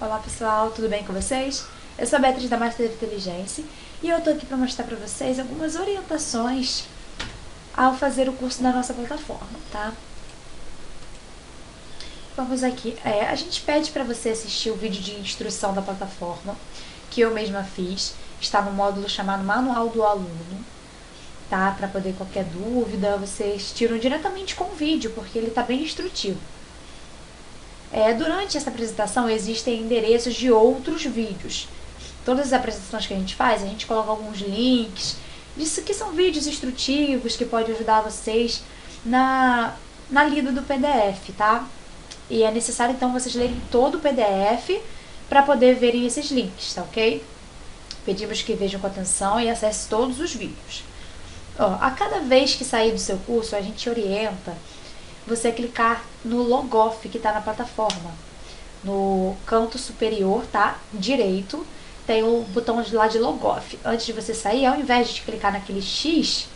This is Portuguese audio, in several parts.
Olá pessoal, tudo bem com vocês? Eu sou a Beatriz da Master Inteligência e eu tô aqui para mostrar para vocês algumas orientações ao fazer o curso da nossa plataforma, tá? Vamos aqui. A gente pede para você assistir o vídeo de instrução da plataforma, que eu mesma fiz. Está no módulo chamado Manual do Aluno, tá? Para poder qualquer dúvida, vocês tiram diretamente com o vídeo, porque ele está bem instrutivo. Durante essa apresentação existem endereços de outros vídeos. Todas as apresentações que a gente faz, a gente coloca alguns links, disso que são vídeos instrutivos que podem ajudar vocês na lida do PDF, tá? E é necessário então vocês lerem todo o PDF para poder verem esses links, tá ok? Pedimos que vejam com atenção e acessem todos os vídeos. A cada vez que sair do seu curso, a gente orienta você clicar no Logoff que está na plataforma. No canto superior, tá? Direito, tem o botão lá de Logoff. Antes de você sair, ao invés de clicar naquele X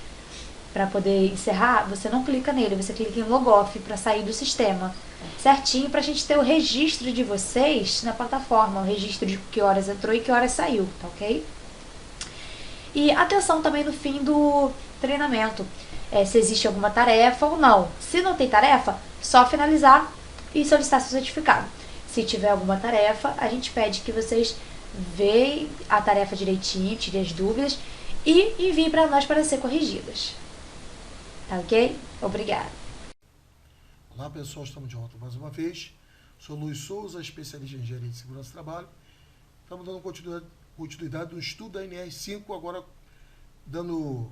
para poder encerrar, você não clica nele, você clica em Logoff para sair do sistema. Certinho, para a gente ter o registro de vocês na plataforma, o registro de que horas entrou e que horas saiu, tá ok? E atenção também no fim do treinamento, se existe alguma tarefa ou não. Se não tem tarefa, só finalizar e solicitar seu certificado. Se tiver alguma tarefa, a gente pede que vocês vejam a tarefa direitinho, tirem as dúvidas e enviem para nós para ser corrigidas. Tá ok? Obrigada. Olá pessoal, estamos de volta mais uma vez. Sou Luiz Souza, especialista em engenharia de segurança do trabalho. Estamos dando continuidade do estudo da NR5, agora dando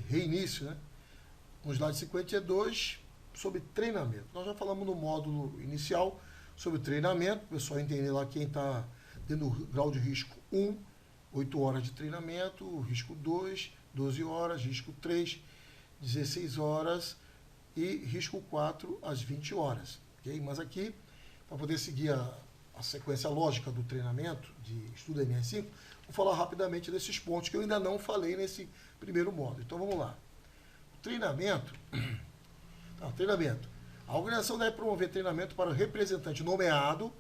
reinício, né? No slide 52, sobre treinamento. Nós já falamos no módulo inicial sobre treinamento, o pessoal entender lá quem está tendo o grau de risco 1, 8 horas de treinamento, risco 2, 12 horas, risco 3, 16 horas e risco 4, às 20 horas. Okay? Mas aqui, para poder seguir a sequência lógica do treinamento de estudo da NR5, vou falar rapidamente desses pontos que eu ainda não falei nesse primeiro módulo. Então vamos lá. Treinamento. A organização deve promover treinamento para o representante nomeado.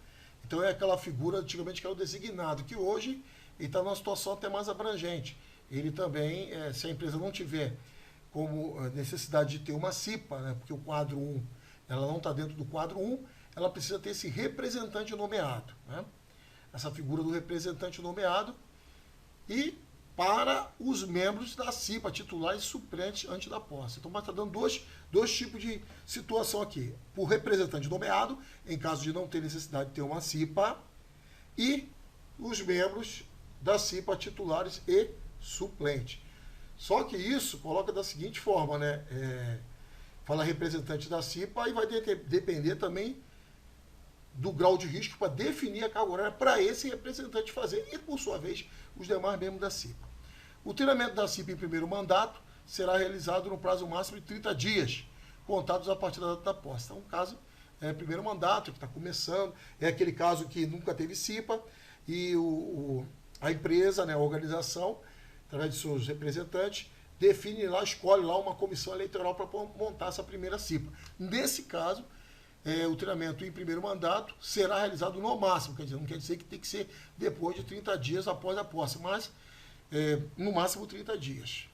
Então é aquela figura antigamente que era o designado, que hoje ele está numa situação até mais abrangente. Ele também, se a empresa não tiver como necessidade de ter uma CIPA, né, porque o quadro 1 ela não está dentro do quadro 1, ela precisa ter esse representante nomeado. Né? Essa figura do representante nomeado e para os membros da CIPA, titulares e suplentes antes da posse. Então, está dando dois tipos de situação aqui. O representante nomeado, em caso de não ter necessidade de ter uma CIPA, e os membros da CIPA, titulares e suplentes. Só que isso coloca da seguinte forma, né? Fala representante da CIPA e vai depender também do grau de risco para definir a carga horária para esse representante fazer e, por sua vez, os demais membros da CIPA. O treinamento da CIPA em primeiro mandato será realizado no prazo máximo de 30 dias, contados a partir da data da posse. Então, o caso primeiro mandato, que está começando, é aquele caso que nunca teve CIPA e a empresa, né, a organização, através de seus representantes, define lá, escolhe lá uma comissão eleitoral para montar essa primeira CIPA. Nesse caso, o treinamento em primeiro mandato será realizado no máximo, quer dizer, não quer dizer que tem que ser depois de 30 dias após a posse, mas no máximo 30 dias.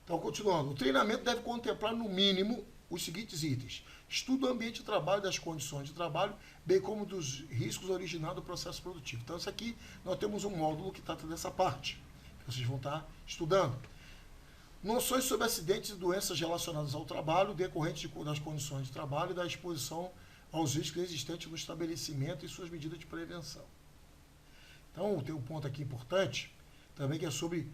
Então, continuando, o treinamento deve contemplar no mínimo os seguintes itens: estudo do ambiente de trabalho, das condições de trabalho, bem como dos riscos originados do processo produtivo. Então, isso aqui, nós temos um módulo que trata dessa parte, que vocês vão estar estudando. Noções sobre acidentes e doenças relacionadas ao trabalho, decorrentes das condições de trabalho e da exposição aos riscos existentes no estabelecimento e suas medidas de prevenção. Então, tem um ponto aqui importante, também que é sobre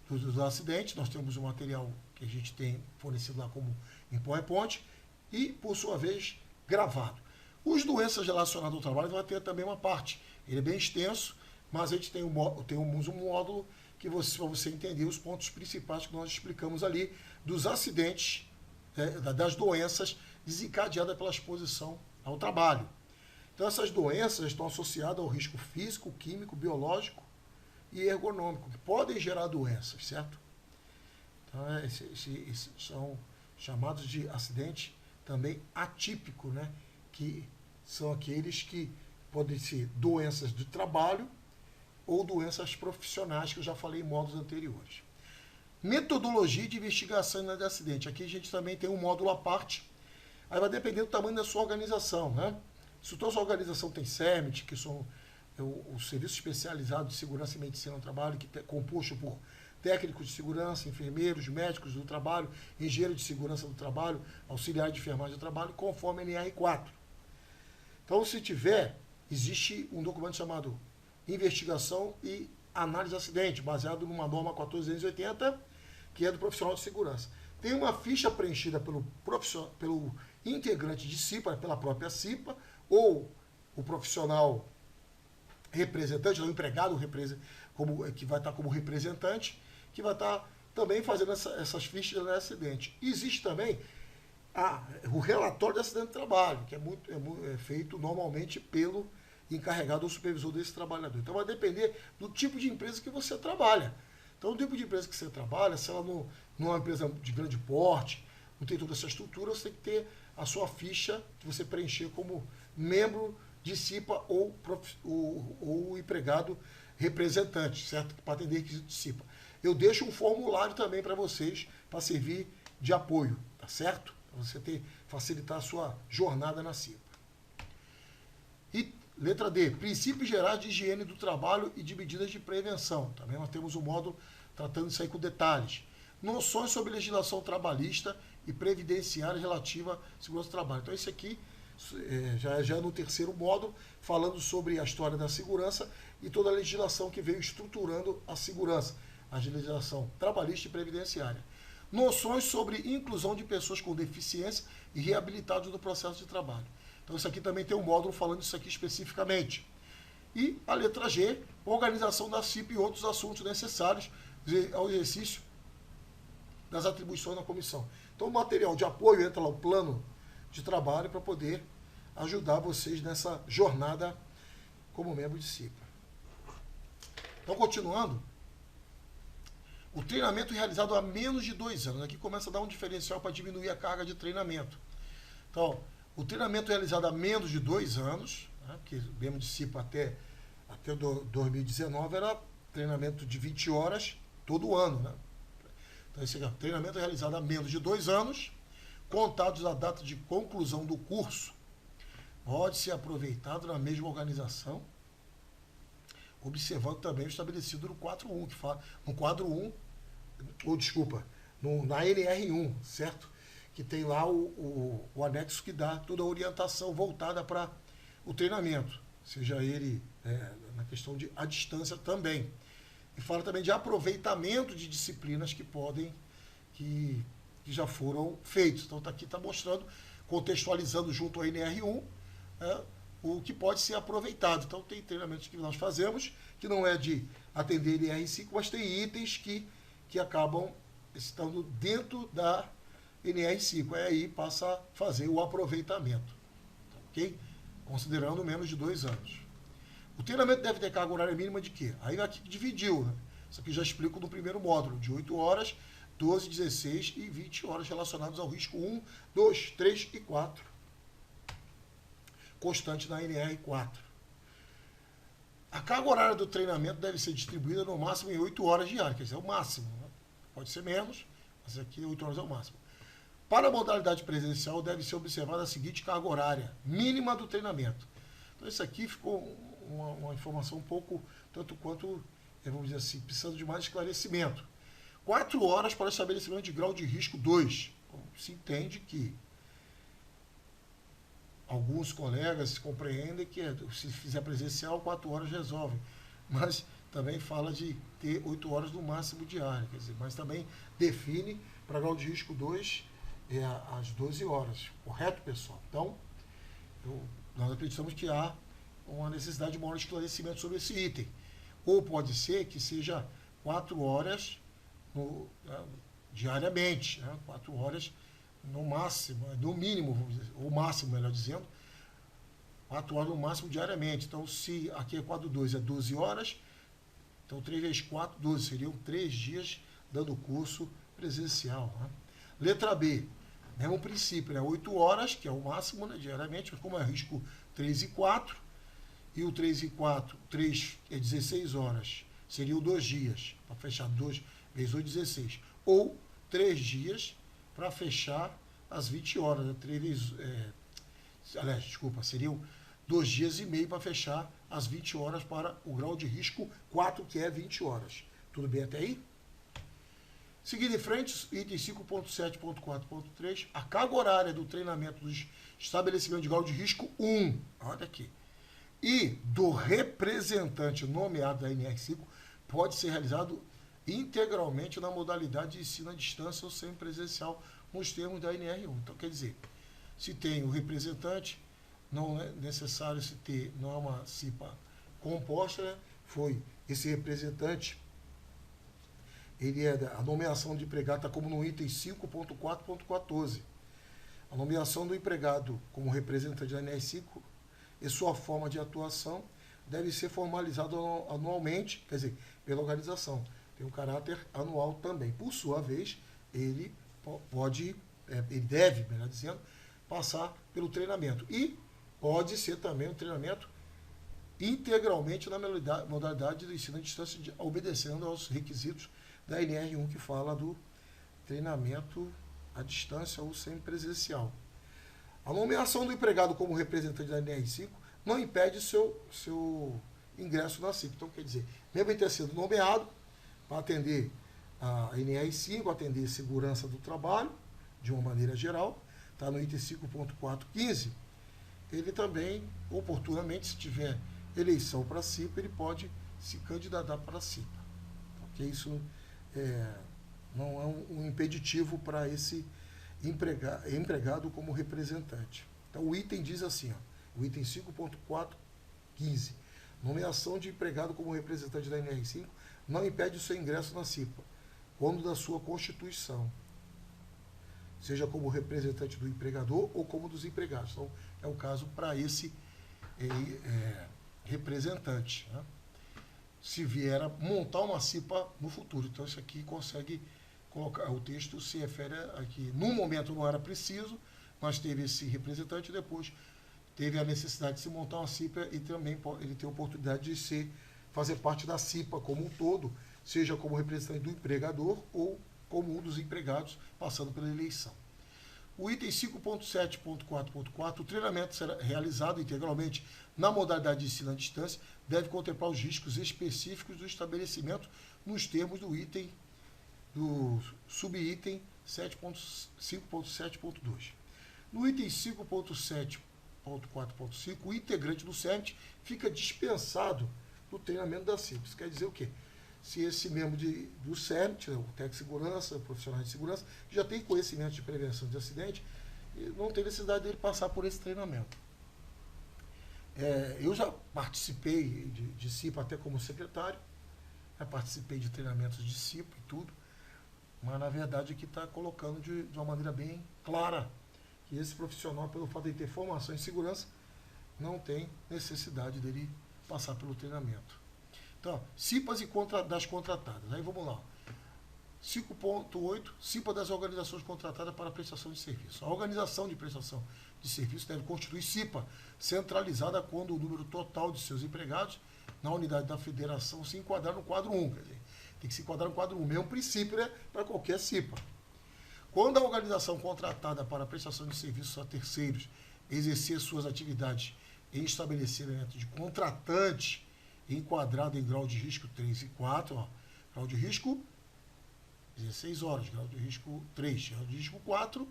os acidentes. Nós temos um material que a gente tem fornecido lá como em PowerPoint e, por sua vez, gravado. Os doenças relacionadas ao trabalho vai ter também uma parte. Ele é bem extenso, mas a gente tem um módulo que para você entender os pontos principais que nós explicamos ali dos acidentes, das doenças desencadeadas pela exposição ao trabalho. Então, essas doenças estão associadas ao risco físico, químico, biológico e ergonômico, que podem gerar doenças, certo? Então, esses são chamados de acidente também atípico, né? Que são aqueles que podem ser doenças do trabalho ou doenças profissionais, que eu já falei em módulos anteriores. Metodologia de investigação de acidente. Aqui a gente também tem um módulo à parte. Aí vai depender do tamanho da sua organização, né? Se a sua organização tem CEMET, que são o Serviço Especializado de Segurança e Medicina do Trabalho, que é composto por técnicos de segurança, enfermeiros, médicos do trabalho, engenheiro de segurança do trabalho, auxiliar de enfermagem do trabalho, conforme a NR4. Então, se tiver, existe um documento chamado Investigação e Análise de Acidente, baseado numa norma 14280, que é do profissional de segurança. Tem uma ficha preenchida pelo integrante de CIPA, pela própria CIPA, ou o profissional representante, o empregado que vai estar como representante, que vai estar também fazendo essas fichas de acidente. Existe também o relatório de acidente de trabalho, que é feito normalmente pelo encarregado ou supervisor desse trabalhador. Então vai depender do tipo de empresa que você trabalha. Então o tipo de empresa que você trabalha, se ela não é uma empresa de grande porte, não tem toda essa estrutura, você tem que ter a sua ficha que você preencher como membro de CIPA ou empregado representante, certo? Para atender requisito de CIPA. Eu deixo um formulário também para vocês, para servir de apoio, tá certo? Para você facilitar a sua jornada na CIPA. E letra D, princípios gerais de higiene do trabalho e de medidas de prevenção. Também nós temos um módulo tratando isso aí com detalhes. Noções sobre legislação trabalhista e previdenciária relativa à segurança do trabalho. Então, esse aqui já no terceiro módulo, falando sobre a história da segurança e toda a legislação que veio estruturando a segurança, a legislação trabalhista e previdenciária. Noções sobre inclusão de pessoas com deficiência e reabilitados no processo de trabalho. Então, isso aqui também tem um módulo falando isso aqui especificamente. E a letra G, organização da CIPA e outros assuntos necessários ao exercício das atribuições da comissão. Então, o material de apoio entra lá, o plano de trabalho, para poder ajudar vocês nessa jornada como membro de CIPA. Então, continuando, o treinamento realizado há menos de 2 anos. Aqui começa a dar um diferencial para diminuir a carga de treinamento. Então, o treinamento realizado há menos de 2 anos, né, porque membro de CIPA até 2019 era treinamento de 20 horas todo ano, né? Então, esse aqui, treinamento realizado há menos de 2 anos, contados a data de conclusão do curso, pode ser aproveitado na mesma organização, observando também o estabelecido no 4.1, que fala, no quadro 1, na NR1, certo? Que tem lá o anexo que dá toda a orientação voltada para o treinamento, seja ele na questão de a distância também. E fala também de aproveitamento de disciplinas que já foram feitos. Então, aqui está mostrando, contextualizando junto ao NR1, o que pode ser aproveitado. Então, tem treinamentos que nós fazemos, que não é de atender NR5, mas tem itens que acabam estando dentro da NR5. Aí passa a fazer o aproveitamento. Ok? Considerando menos de 2 anos. O treinamento deve ter carga horária mínima de quê? Aí aqui dividiu, né? Isso aqui já explico no primeiro módulo, de 8 horas, 12, 16 e 20 horas relacionados ao risco 1, 2, 3 e 4. Constante na NR4. A carga horária do treinamento deve ser distribuída no máximo em 8 horas diárias, quer dizer, é o máximo. Né? Pode ser menos, mas aqui 8 horas é o máximo. Para a modalidade presencial, deve ser observada a seguinte carga horária mínima do treinamento. Então, isso aqui ficou uma informação um pouco, tanto quanto, vamos dizer assim, precisando de mais esclarecimento. 4 horas para estabelecimento de grau de risco 2. Se entende que alguns colegas compreendem que se fizer presencial, 4 horas resolve. Mas também fala de ter 8 horas no máximo diário. Quer dizer, mas também define para grau de risco 2 às 12 horas. Correto, pessoal? Então, nós acreditamos que há uma necessidade de maior esclarecimento sobre esse item. Ou pode ser que seja 4 horas diariamente, né? 4 horas no máximo, no mínimo, vamos dizer, ou máximo, melhor dizendo, 4 horas no máximo diariamente. Então, se aqui é quadro 2, é 12 horas, então 3 vezes 4, 12, seriam 3 dias dando curso presencial. Né? Letra B, mesmo princípio, né? 8 horas, que é o máximo, né, diariamente, mas como é risco 3 e 4, e o 3 e 4, 3 é 16 horas, seriam 2 dias, para fechar 2 vezes 8, 16. Ou 3 dias para fechar as 20 horas. Né? Aliás, desculpa, seriam 2 dias e meio para fechar as 20 horas para o grau de risco 4, que é 20 horas. Tudo bem até aí? Seguindo em frente, item 5.7.4.3, a carga horária do treinamento dos estabelecimentos de grau de risco 1, olha aqui, e do representante nomeado da NR5 pode ser realizado integralmente na modalidade de ensino à distância ou semipresencial nos termos da NR1. Então, quer dizer, se tem o representante, não é necessário se ter, não é uma CIPA composta, né? Foi esse representante, ele a nomeação de empregado está como no item 5.4.14. A nomeação do empregado como representante da NR5 e sua forma de atuação deve ser formalizada anualmente, quer dizer, pela organização. Tem um caráter anual também. Por sua vez, ele ele deve, melhor dizendo, passar pelo treinamento. E pode ser também um treinamento integralmente na modalidade do ensino à distância, obedecendo aos requisitos da NR1, que fala do treinamento à distância ou semipresencial. A nomeação do empregado como representante da NR5 não impede seu ingresso na CIP. Então, quer dizer, mesmo ele ter sido nomeado para atender a NR5, atender segurança do trabalho, de uma maneira geral, está no item 5.4.15, ele também, oportunamente, se tiver eleição para a CIPA, ele pode se candidatar para a CIPA. Porque isso não é um impeditivo para esse empregado como representante. Então, o item diz assim, ó, o item 5.4.15, nomeação de empregado como representante da NR5 não impede o seu ingresso na CIPA, quando da sua constituição, seja como representante do empregador ou como dos empregados. Então, é o caso para esse representante, né? Se vier a montar uma CIPA no futuro. Então, isso aqui consegue colocar, o texto se refere aqui. No momento não era preciso, mas teve esse representante, depois teve a necessidade de se montar uma CIPA e também ele tem a oportunidade de fazer parte da CIPA como um todo, seja como representante do empregador ou como um dos empregados, passando pela eleição. O item 5.7.4.4, o treinamento será realizado integralmente na modalidade de ensino à distância, deve contemplar os riscos específicos do estabelecimento nos termos do subitem 5.7.2. No item 5.7.4.5, o integrante do CERT fica dispensado do treinamento da CIP. Isso quer dizer o quê? Se esse membro do CERT, o técnico de segurança, o profissional de segurança, já tem conhecimento de prevenção de acidente, não tem necessidade dele passar por esse treinamento. Eu já participei de CIPA até como secretário, já participei de treinamentos de CIPA e tudo, mas na verdade aqui está colocando de uma maneira bem clara que esse profissional, pelo fato de ter formação em segurança, não tem necessidade dele passar pelo treinamento. Então, CIPAs das contratadas. Aí vamos lá. 5.8, CIPA das organizações contratadas para prestação de serviço. A organização de prestação de serviço deve constituir CIPA centralizada quando o número total de seus empregados na unidade da federação se enquadrar no quadro 1. Quer dizer, tem que se enquadrar no quadro 1. Mesmo princípio, né, para qualquer CIPA. Quando a organização contratada para prestação de serviços a terceiros exercer suas atividades em estabelecimento de contratante enquadrado em grau de risco 3 e 4, grau de risco 16 horas, grau de risco 3, grau de risco 4,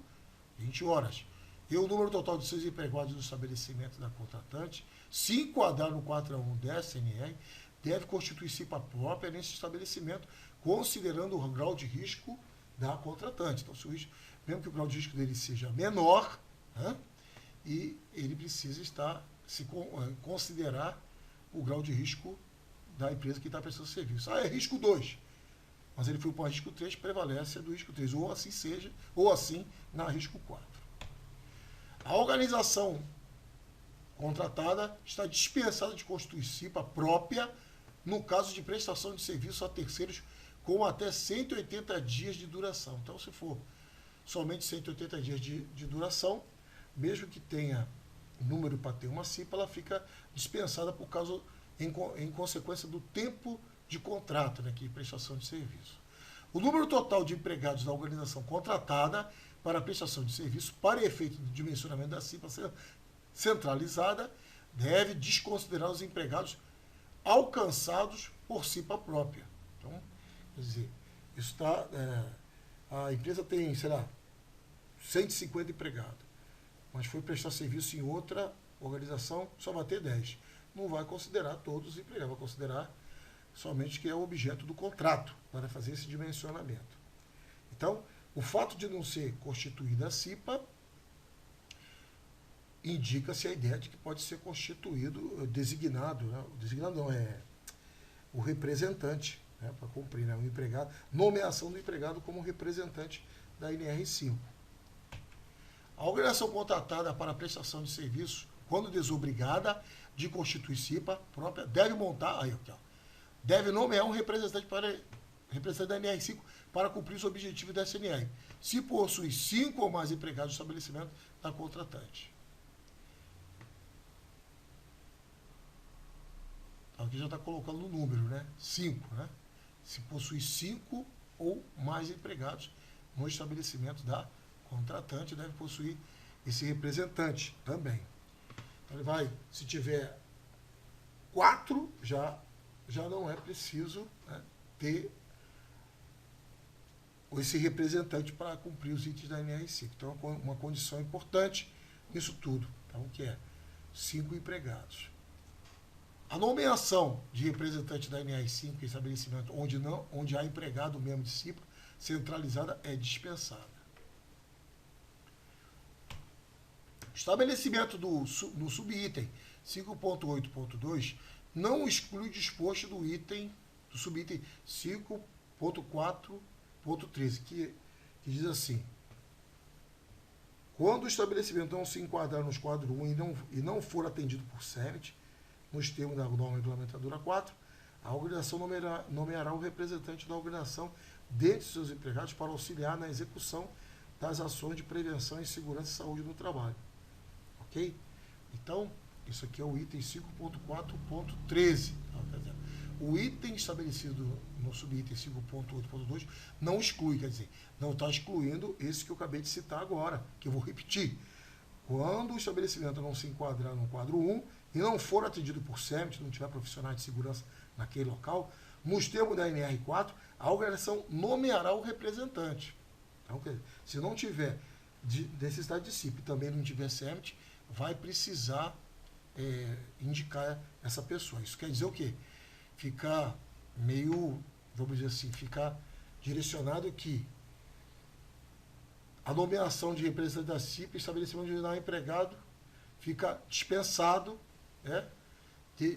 20 horas. E o número total de seus empregados no estabelecimento da contratante, se enquadrar no 4.1 da SNR, deve constituir CIPA própria nesse estabelecimento, considerando o grau de risco da contratante. Então, se o risco, mesmo que o grau de risco dele seja menor, né, e ele precisa considerar o grau de risco da empresa que está prestando serviço. É risco 2, mas ele foi para o risco 3, prevalece do risco 3, ou assim seja, ou assim na risco 4. A organização contratada está dispensada de constituir CIPA própria no caso de prestação de serviço a terceiros com até 180 dias de duração. Então, se for somente 180 dias de duração, mesmo que tenha número para ter uma CIPA, ela fica dispensada por causa, em consequência do tempo de contrato, né, que é prestação de serviço. O número total de empregados da organização contratada para a prestação de serviço, para efeito do dimensionamento da CIPA centralizada, deve desconsiderar os empregados alcançados por CIPA própria. Então, quer dizer, isso está, a empresa tem, sei lá, 150 empregados, mas foi prestar serviço em outra organização, só vai ter 10. Não vai considerar todos os empregados, vai considerar somente que é o objeto do contrato para fazer esse dimensionamento. Então, o fato de não ser constituída a CIPA indica-se a ideia de que pode ser constituído, designado, né? Designado não, é o representante, né, para cumprir, né, o empregado, nomeação do empregado como representante da NR5. A organização contratada para a prestação de serviço, quando desobrigada de constituir CIPA própria, deve montar, deve nomear um representante da NR5 para cumprir os objetivos da SNR, se possui 5 ou mais empregados do estabelecimento da contratante. Aqui já está colocando o número, né? 5, né? Se possui 5 ou mais empregados no estabelecimento da contratante, deve possuir esse representante também. Então, ele vai, se tiver 4, já não é preciso, né, ter esse representante para cumprir os itens da NR5. Então, uma condição importante nisso tudo, então, que é 5 empregados. A nomeação de representante da NR5 em estabelecimento onde há empregado mesmo de CIPA centralizada é dispensada. O estabelecimento no subitem 5.8.2 não exclui o disposto do subitem 5.4.13, que diz assim: quando o estabelecimento não se enquadrar nos quadros 1 e não for atendido por SEMIT, nos termos da norma implementadora 4, a organização nomeará o representante da organização dentre seus empregados para auxiliar na execução das ações de prevenção e segurança e saúde no trabalho. Ok? Então, isso aqui é o item 5.4.13. O item estabelecido no subitem 5.8.2 não exclui, quer dizer, não está excluindo esse que eu acabei de citar agora, que eu vou repetir. Quando o estabelecimento não se enquadrar no quadro 1 e não for atendido por SEMIT, não tiver profissionais de segurança naquele local, nos termos da NR4, a organização nomeará o representante. Então, se não tiver necessidade de CIPA e também não tiver SEMIT, vai precisar indicar essa pessoa. Isso quer dizer o quê? Ficar meio, vamos dizer assim, ficar direcionado que a nomeação de representante da CIPA, estabelecimento de empregado, fica dispensado, né,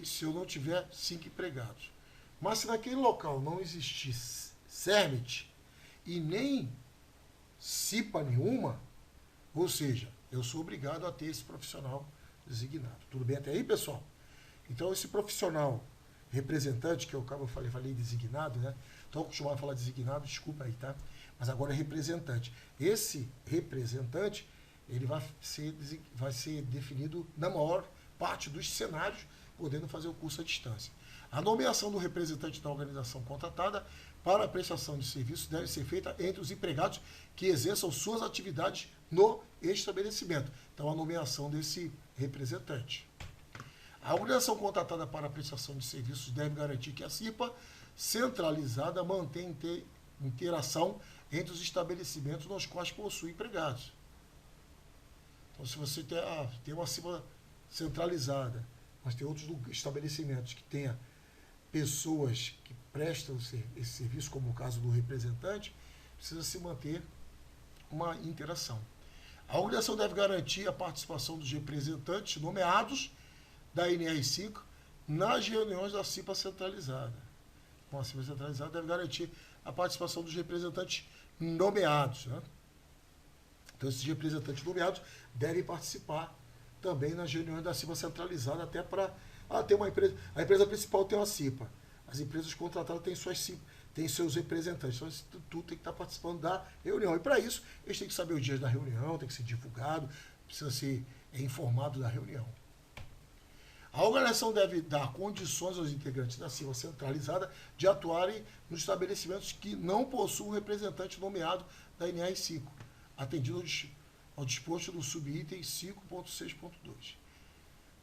se eu não tiver 5 empregados. Mas se naquele local não existir SEMIT e nem CIPA nenhuma, ou seja, eu sou obrigado a ter esse profissional designado. Tudo bem até aí, pessoal? Então, esse profissional representante, que eu falei designado, né? Estou acostumado a falar designado, desculpa aí, tá? Mas agora é representante. Esse representante, ele vai ser definido na maior parte dos cenários, podendo fazer o curso à distância. A nomeação do representante da organização contratada para a prestação de serviço deve ser feita entre os empregados que exerçam suas atividades no estabelecimento. Então, a nomeação desse representante. A organização contratada para a prestação de serviços deve garantir que a CIPA centralizada mantém interação entre os estabelecimentos nos quais possui empregados. Então, se você tem uma CIPA centralizada, mas tem outros estabelecimentos que tenha pessoas que prestam esse serviço, como o caso do representante, precisa se manter uma interação. A organização deve garantir a participação dos representantes nomeados da NR5 nas reuniões da CIPA centralizada. Bom, a CIPA centralizada deve garantir a participação dos representantes nomeados, né? Então, esses representantes nomeados devem participar também nas reuniões da CIPA centralizada, até para ter uma empresa. A empresa principal tem uma CIPA. As empresas contratadas têm seus representantes. Então, isso tudo tem que estar participando da reunião. E para isso, eles têm que saber os dias da reunião, tem que ser divulgado, precisa ser é informado da reunião. A organização deve dar condições aos integrantes da CIPA centralizada de atuarem nos estabelecimentos que não possuem representante nomeado da NR5, atendido ao disposto do subitem 5.6.2.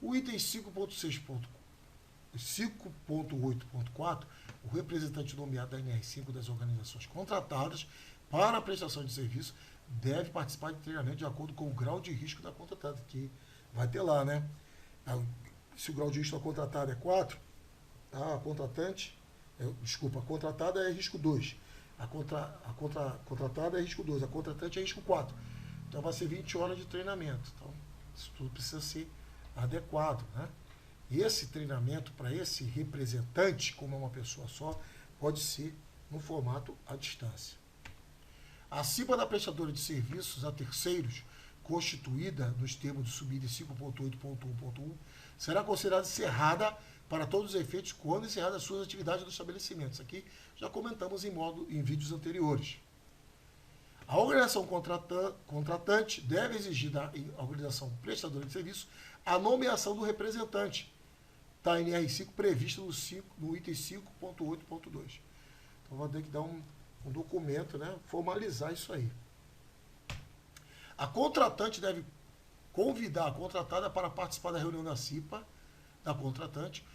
O item 5.8.4, o representante nomeado da NR5 das organizações contratadas para a prestação de serviço deve participar de treinamento de acordo com o grau de risco da contratada, que vai ter lá, né? Se o grau de risco da contratada é 4, a contratada é risco 2. A contratada é risco 2, a contratante é risco 4. Então vai ser 20 horas de treinamento. Então, isso tudo precisa ser adequado, né? E esse treinamento para esse representante, como é uma pessoa só, pode ser no formato à distância. A CIPA da prestadora de serviços a terceiros, constituída nos termos do subitem 5.8.1.1, será considerada encerrada para todos os efeitos quando encerradas as suas atividades no estabelecimento. Isso aqui já comentamos em vídeos anteriores. A organização contratante deve exigir da organização prestadora de serviço a nomeação do representante da NR5 prevista no item 5.8.2. Então, vai ter que dar um documento, né, formalizar isso aí. A contratante deve convidar a contratada para participar da reunião da CIPA, da contratante,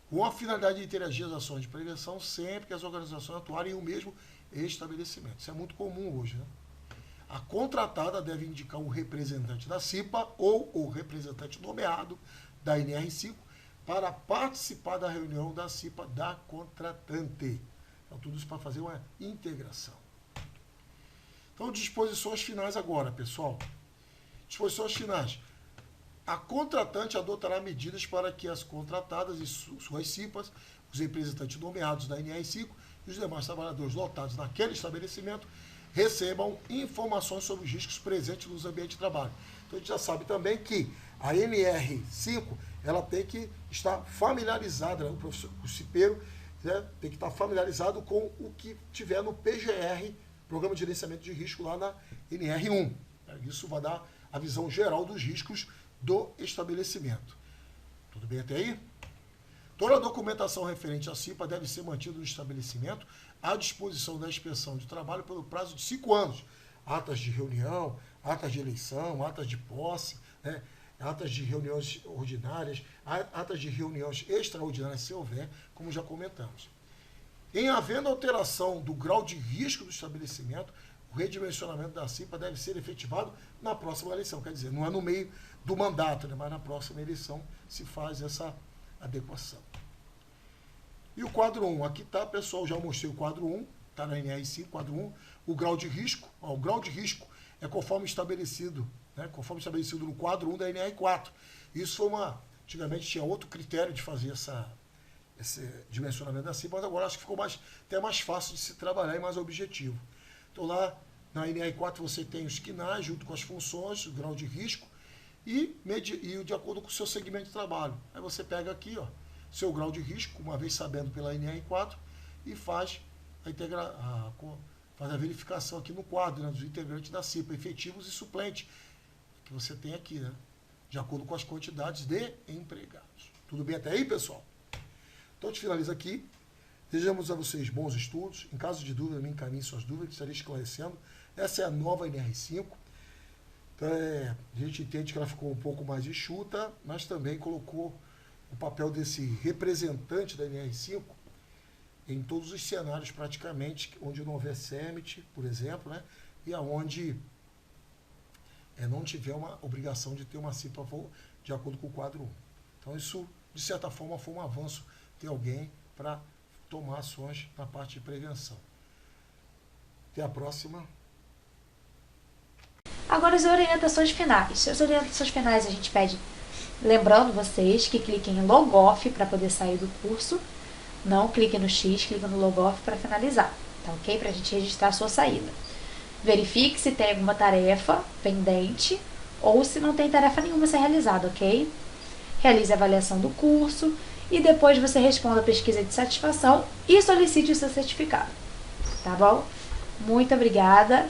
com a finalidade de interagir as ações de prevenção sempre que as organizações atuarem em um mesmo estabelecimento. Isso é muito comum hoje, né? A contratada deve indicar o representante da CIPA ou o representante nomeado da NR5 para participar da reunião da CIPA da contratante. Então, tudo isso para fazer uma integração. Então, disposições finais agora, pessoal. Disposições finais. A contratante adotará medidas para que as contratadas e suas CIPAs, os representantes nomeados da NR5 e os demais trabalhadores lotados naquele estabelecimento recebam informações sobre os riscos presentes nos ambientes de trabalho. Então, a gente já sabe também que a NR5 ela tem que estar familiarizada, né? O cipeiro, né, tem que estar familiarizado com o que tiver no PGR, Programa de Gerenciamento de Risco, lá na NR1. Isso vai dar a visão geral dos riscos do estabelecimento. Tudo bem até aí? Toda a documentação referente à CIPA deve ser mantida no estabelecimento à disposição da inspeção de trabalho pelo prazo de 5 anos. Atas de reunião, atas de eleição, atas de posse, né, atas de reuniões ordinárias, atas de reuniões extraordinárias, se houver, como já comentamos. Em havendo alteração do grau de risco do estabelecimento, o redimensionamento da CIPA deve ser efetivado na próxima eleição. Quer dizer, não é no meio do mandato, né, mas na próxima eleição se faz essa adequação. E o quadro 1, aqui está, pessoal, já mostrei o quadro 1, está na NR5, quadro 1, o grau de risco. Ó, o grau de risco é conforme estabelecido, né, no quadro 1 da NR4. Isso foi antigamente tinha outro critério de fazer esse dimensionamento da CIPA, mas agora acho que ficou até mais fácil de se trabalhar e mais objetivo. Então lá na NR4 você tem os quinais junto com as funções, o grau de risco e de acordo com o seu segmento de trabalho. Aí você pega aqui, ó, seu grau de risco, uma vez sabendo pela NR4, e faz a verificação aqui no quadro, né, dos integrantes da CIPA, efetivos e suplentes, que você tem aqui, né, de acordo com as quantidades de empregados. Tudo bem até aí, pessoal? Então, a gente finaliza aqui. Desejamos a vocês bons estudos. Em caso de dúvida, me encaminhe suas dúvidas, que estarei esclarecendo. Essa é a nova NR5. Então, a gente entende que ela ficou um pouco mais enxuta, mas também colocou o papel desse representante da NR5 em todos os cenários, praticamente, onde não houver CEMIT, por exemplo, né, e aonde não tiver uma obrigação de ter uma CIPA de acordo com o quadro 1. Então, isso, de certa forma, foi um avanço ter alguém para tomar ações na parte de prevenção. Até a próxima. Agora as orientações finais. As orientações finais a gente pede, lembrando vocês que cliquem em Logoff para poder sair do curso. Não clique no X, clique no Logoff para finalizar, tá ok? Para a gente registrar a sua saída. Verifique se tem alguma tarefa pendente ou se não tem tarefa nenhuma a ser realizada, ok? Realize a avaliação do curso e depois você responda a pesquisa de satisfação e solicite o seu certificado, tá bom? Muito obrigada